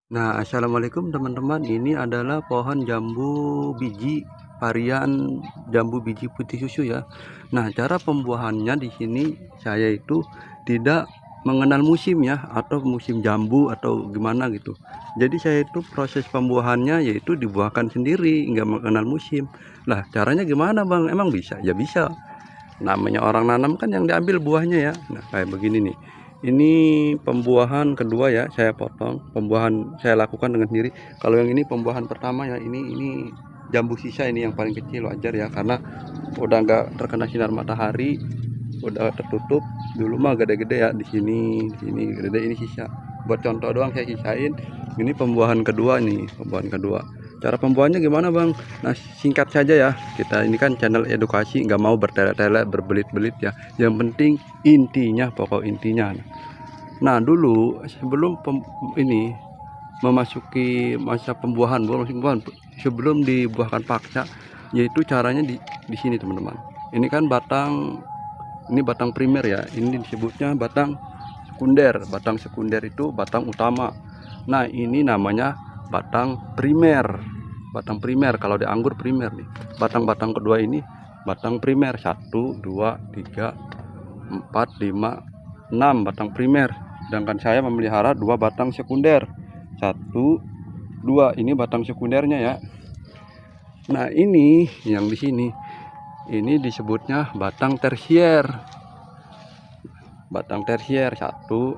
Nah, assalamualaikum teman-teman. Ini adalah pohon jambu biji varian jambu biji putih susu ya. Nah, cara pembuahannya di sini saya itu tidak mengenal musim ya, atau musim jambu atau gimana gitu. Jadi saya itu proses pembuahannya yaitu dibuahkan sendiri, nggak mengenal musim. Lah, caranya gimana bang? Emang bisa? Ya bisa. Namanya orang nanam kan yang diambil buahnya ya. Nah, kayak begini nih. Ini pembuahan kedua ya, saya potong. Pembuahan saya lakukan dengan sendiri. Kalau yang ini pembuahan pertama ya, ini jambu sisa, ini yang paling kecil, wajar ya, karena udah nggak terkena sinar matahari, udah tertutup. Dulu mah gede-gede ya, di sini gede, ini sisa. Buat contoh doang saya sisain. Ini pembuahan kedua nih, pembuahan kedua. Cara pembuahannya gimana bang? Nah, singkat saja ya, kita ini kan channel edukasi, nggak mau bertele-tele berbelit-belit ya. Yang penting intinya, pokok intinya. Nah, dulu sebelum ini memasuki masa pembuahan, sebelum dibuahkan paksa, yaitu caranya di sini teman-teman. Ini kan batang, ini batang primer ya, ini disebutnya batang sekunder. Batang sekunder itu batang utama. Nah, ini namanya batang primer. Batang primer, kalau di anggur primer nih. Batang-batang kedua ini batang primer. 1, 2, 3, 4, 5, 6 batang primer. Sedangkan saya memelihara 2 batang sekunder. 1, 2, ini batang sekundernya ya. Nah, ini yang di sini, ini disebutnya batang tersier. Batang tersier 1,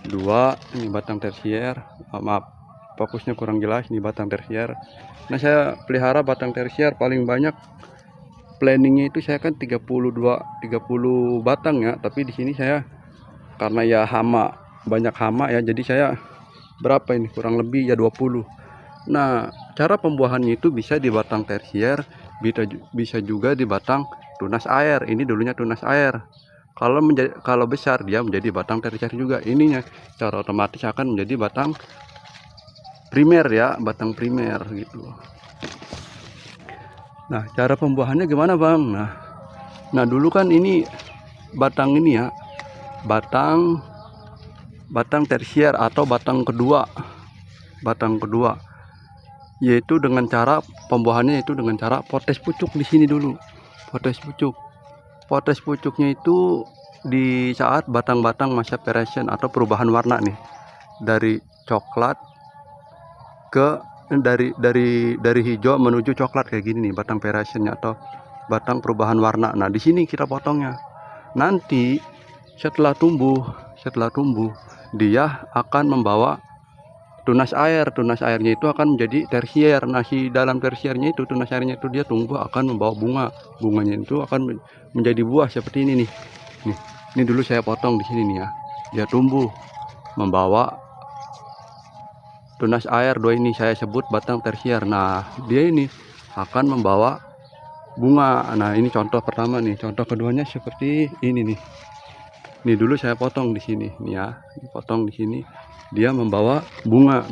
2, ini batang tersier. Maaf, fokusnya kurang jelas, ini batang tersier. Nah, saya pelihara batang tersier paling banyak, planningnya itu saya kan 30 batang ya, tapi di sini saya karena ya hama, banyak hama ya, jadi saya berapa ini, kurang lebih ya 20. Nah, cara pembuahannya itu bisa di batang tersier, bisa juga di batang tunas air. Ini dulunya tunas air. Kalau besar dia menjadi batang tersier juga. Ininya secara otomatis akan menjadi batang primer ya, batang primer gitu. Nah, cara pembuahannya gimana bang? Nah, dulu kan ini batang ini ya, batang tersier atau batang kedua, yaitu dengan cara pembuahannya itu dengan cara potes pucuk di sini dulu. Potes pucuknya itu di saat batang-batang masa perescent atau perubahan warna nih, dari coklat ke dari hijau menuju coklat kayak gini nih, batang perescentnya atau batang perubahan warna. Nah, di sini kita potongnya. Nanti setelah tumbuh dia akan membawa tunas air. Tunas airnya itu akan menjadi tersier. Nah, si dalam tersiernya itu, tunas airnya itu dia tumbuh akan membawa bunga. Bunganya itu akan menjadi buah seperti ini nih. Ini dulu saya potong di sini nih ya. Dia tumbuh membawa tunas air. Dua ini saya sebut batang tersier. Nah, dia ini akan membawa bunga. Nah, ini contoh pertama nih. Contoh keduanya seperti ini nih. Ini dulu saya potong di sini nih ya. Potong di sini. Dia membawa bunga.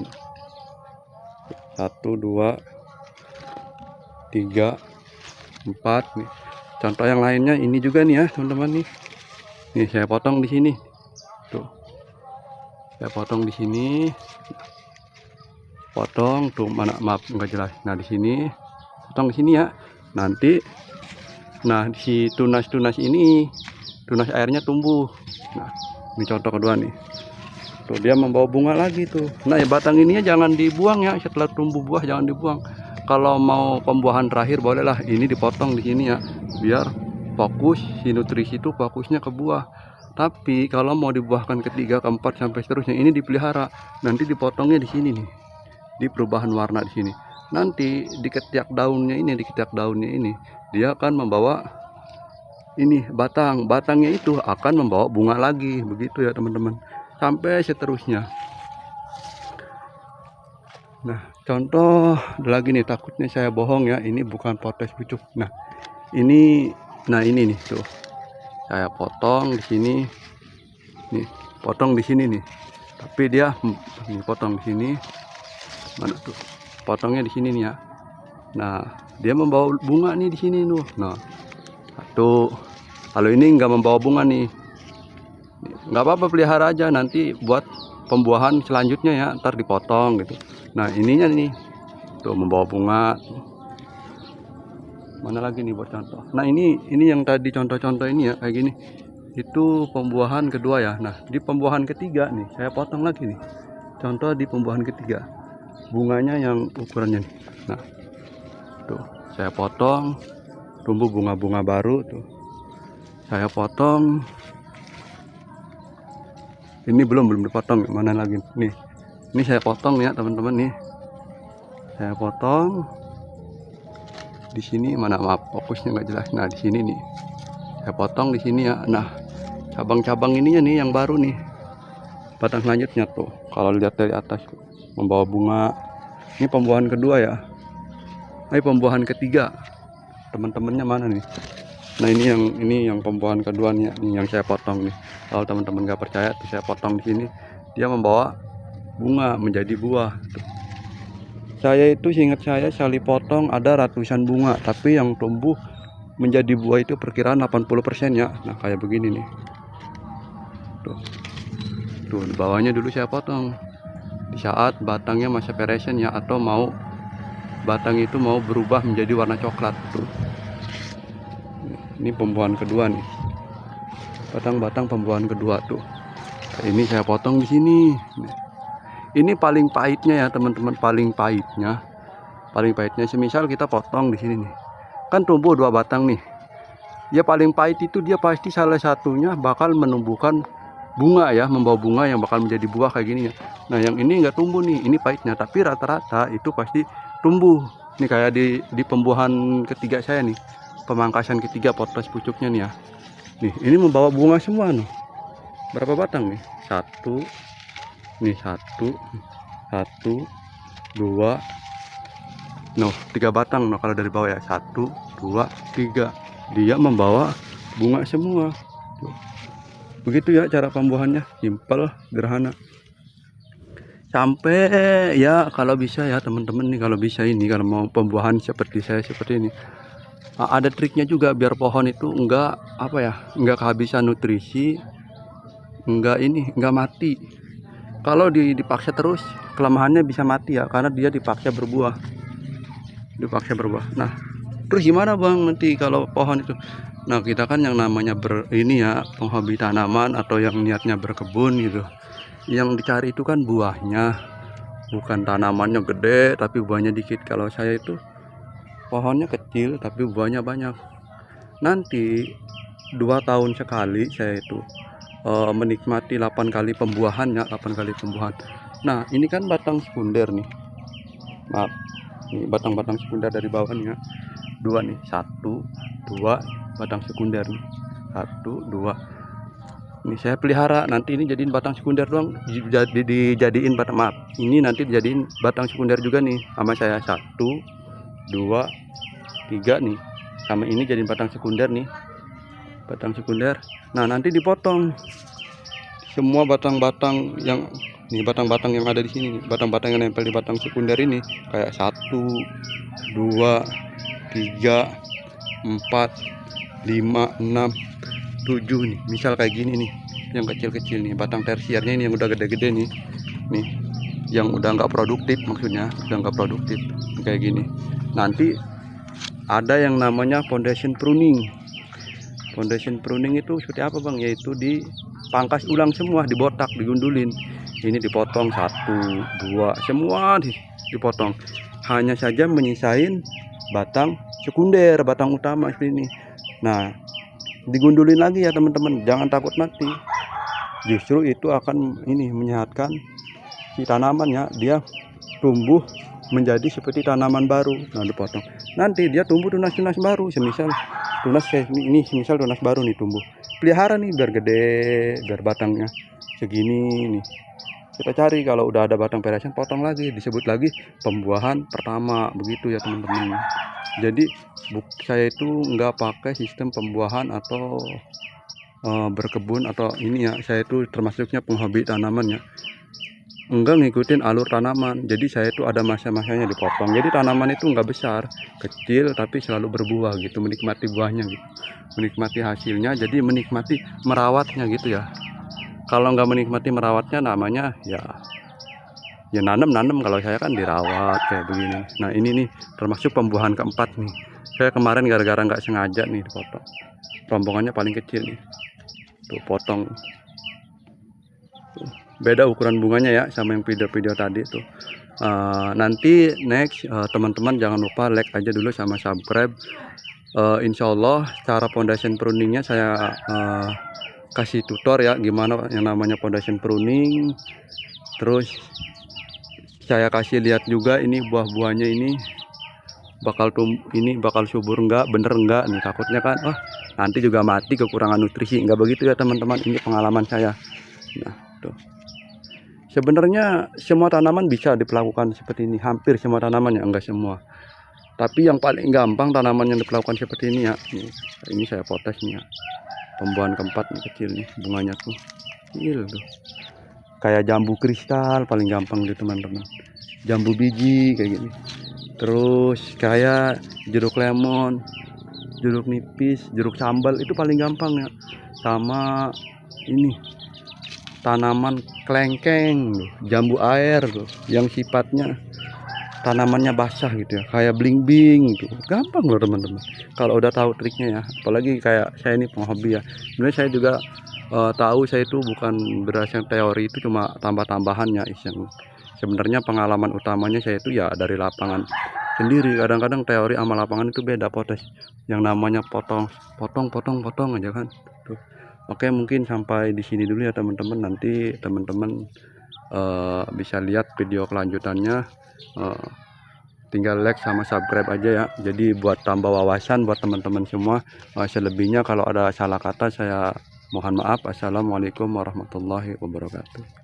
1, 2, 3, 4 nih. Contoh yang lainnya ini juga nih ya, teman-teman nih. Nih saya potong di sini. Tuh. Saya potong di sini. Potong tuh, mana, maaf enggak jelas. Nah, di sini. Potong di sini ya. Nanti si tunas-tunas ini, tunas airnya tumbuh. Nah, ini contoh kedua nih. Tuh, dia membawa bunga lagi tuh. Nah, ya batang ininya jangan dibuang ya, setelah tumbuh buah jangan dibuang. Kalau mau pembuahan terakhir bolehlah ini dipotong di sini ya, biar fokus si nutrisi itu fokusnya ke buah. Tapi kalau mau dibuahkan ketiga, keempat sampai seterusnya, ini dipelihara. Nanti dipotongnya di sini nih, di perubahan warna di sini. Nanti di ketiak daunnya ini, dia akan membawa ini batangnya itu akan membawa bunga lagi, begitu ya teman-teman, sampai seterusnya. Nah, contoh lagi nih, takutnya saya bohong ya, ini bukan potes pucuk. Nah ini nih tuh, saya potong di sini nih, potong di sini nih, tapi dia ini potong di sini, mana tuh, potongnya di sini nih ya. Nah, dia membawa bunga nih di sini tuh. Nah, satu. Kalau ini nggak membawa bunga nih, nggak apa-apa, pelihara aja, nanti buat pembuahan selanjutnya ya, ntar dipotong gitu. Nah ininya nih tuh membawa bunga. Mana lagi nih buat contoh? Nah ini yang tadi contoh-contoh ini ya kayak gini, itu pembuahan kedua ya. Nah di pembuahan ketiga nih saya potong lagi nih, contoh di pembuahan ketiga bunganya yang ukurannya nih. Nah tuh saya potong, tumbuh bunga-bunga baru tuh saya potong. Ini belum dipotong, mana lagi nih, ini saya potong ya teman-teman nih, saya potong di sini. Mana, maaf fokusnya nggak jelas. Nah di sini nih saya potong di sini ya. Nah cabang-cabang ininya nih yang baru nih, batang selanjutnya tuh kalau lihat dari atas membawa bunga. Ini pembuahan kedua ya. Ini pembuahan ketiga, teman-temannya mana nih? Nah ini yang pembuahan kedua nih, ini yang saya potong nih. Kalau teman-teman nggak percaya tuh saya potong di sini, dia membawa bunga menjadi buah tuh. Saya itu seingat saya sekali potong ada ratusan bunga, tapi yang tumbuh menjadi buah itu perkiraan 80% ya. Nah kayak begini nih tuh di bawahnya dulu saya potong di saat batangnya masih peresan ya, atau mau batang itu mau berubah menjadi warna coklat tuh. Ini pembuahan kedua nih, batang-batang pembuahan kedua tuh. Ini saya potong di sini. Ini paling pahitnya ya teman-teman, paling pahitnya semisal kita potong di sini nih, kan tumbuh 2 batang nih. Ya paling pahit itu dia pasti salah satunya bakal menumbuhkan bunga ya, membawa bunga yang bakal menjadi buah kayak gini ya. Nah yang ini nggak tumbuh nih, ini pahitnya, tapi rata-rata itu pasti tumbuh. Nih kayak di pembuahan ketiga saya nih, pemangkasan ketiga potos pucuknya nih ya. Nih ini membawa bunga semua nih. Berapa batang nih? Satu, 2, 3 batang. Nah kalau dari bawah ya 1, 2, 3, dia membawa bunga semua tuh. Begitu ya cara pembuahannya, simpel, sederhana. Sampai ya kalau bisa ya teman-teman nih, kalau bisa ini, kalau mau pembuahan seperti saya seperti ini, ada triknya juga biar pohon itu enggak enggak kehabisan nutrisi, enggak mati. Kalau dipaksa terus, kelemahannya bisa mati ya, karena dia dipaksa berbuah. Nah terus gimana bang nanti kalau pohon itu? Nah kita kan yang namanya penghobi tanaman atau yang niatnya berkebun gitu, yang dicari itu kan buahnya, bukan tanamannya gede tapi buahnya dikit. Kalau saya itu pohonnya kecil tapi buahnya banyak. Nanti 2 tahun sekali saya itu menikmati 8 kali pembuahannya, 8 kali pembuahan. Nah ini kan batang sekunder nih, maaf, ini batang-batang sekunder dari bawah nih ya, 2 nih, 1, 2 batang sekunder nih, 1, 2. Ini saya pelihara, nanti ini jadiin batang sekunder doang, dijadiin batang, maaf, ini nanti dijadiin batang sekunder juga nih sama saya. 1, 2, 3 nih, sama ini jadiin batang sekunder nih, batang sekunder. Nah nanti dipotong semua batang-batang yang nih, batang-batang yang ada di sini nih, batang-batang yang nempel di batang sekunder ini, kayak 1, 2, 3, 4, 5, 6, 7 nih, misal kayak gini nih, yang kecil-kecil nih, batang tersiernya ini yang udah gede-gede nih, yang udah nggak produktif, maksudnya udah nggak produktif kayak gini. Nanti ada yang namanya foundation pruning. Foundation pruning itu seperti apa bang? Yaitu dipangkas ulang semua, dibotak, digundulin. Ini dipotong 1, 2, semua dipotong. Hanya saja menyisain batang sekunder, batang utama seperti ini. Nah, digundulin lagi ya teman-teman, jangan takut mati. Justru itu akan menyehatkan si tanamannya, dia tumbuh menjadi seperti tanaman baru. Nah dipotong, nanti dia tumbuh tunas-tunas baru. Semisal tunas ini, semisal tunas baru nih tumbuh, pelihara nih biar gede, biar batangnya segini nih. Kita cari kalau udah ada batang peresan, potong lagi, disebut lagi pembuahan pertama, begitu ya teman-teman. Jadi saya itu nggak pakai sistem pembuahan atau berkebun atau ini ya, saya itu termasuknya penghobi tanaman ya, enggak ngikutin alur tanaman. Jadi saya itu ada masa-masanya dipotong, jadi tanaman itu nggak besar, kecil tapi selalu berbuah gitu, menikmati buahnya gitu, menikmati hasilnya, jadi menikmati merawatnya gitu ya. kalau nggak menikmati merawatnya namanya ya nanam kalau saya kan dirawat kayak begini. Nah ini nih termasuk pembuahan keempat nih. Saya kemarin gara-gara nggak sengaja nih dipotong. Rombongannya paling kecil nih. Tuh potong. Tuh, beda ukuran bunganya ya sama yang video-video tadi tuh. Nanti next teman-teman jangan lupa like aja dulu sama subscribe. Insya Allah cara foundation pruningnya saya kasih tutor ya gimana yang namanya foundation pruning. Terus saya kasih lihat juga ini buah-buahnya ini bakal subur enggak, bener enggak nih, takutnya kan nanti juga mati kekurangan nutrisi. Enggak begitu ya teman-teman, ini pengalaman saya. Nah tuh, sebenarnya semua tanaman bisa diperlakukan seperti ini, hampir semua tanaman ya, enggak semua, tapi yang paling gampang tanaman yang diperlakukan seperti ini ya. Ini saya potes nih ya, pembuahan keempat nih, kecil nih bunganya tuh, kecil tuh, kayak jambu kristal paling gampang gitu teman-teman, jambu biji kayak gini. Terus kayak jeruk lemon, jeruk nipis, jeruk sambal itu paling gampang ya. Sama ini tanaman kelengkeng, jambu air tuh, yang sifatnya tanamannya basah gitu ya, kayak bling-bling gitu. Gampang loh teman-teman kalau udah tahu triknya ya. Apalagi kayak saya ini penghobi ya. Sebenarnya saya juga tahu, saya itu bukan berdasarkan teori, itu cuma tambah-tambahannya. Sebenarnya pengalaman utamanya saya itu ya dari lapangan sendiri. Kadang-kadang teori sama lapangan itu beda potes. Yang namanya potong aja kan. Tuh. Oke, mungkin sampai di sini dulu ya teman-teman. Nanti teman-teman bisa lihat video kelanjutannya. Tinggal like sama subscribe aja ya. Jadi buat tambah wawasan buat teman-teman semua. Selebihnya kalau ada salah kata saya mohon maaf. Assalamualaikum warahmatullahi wabarakatuh.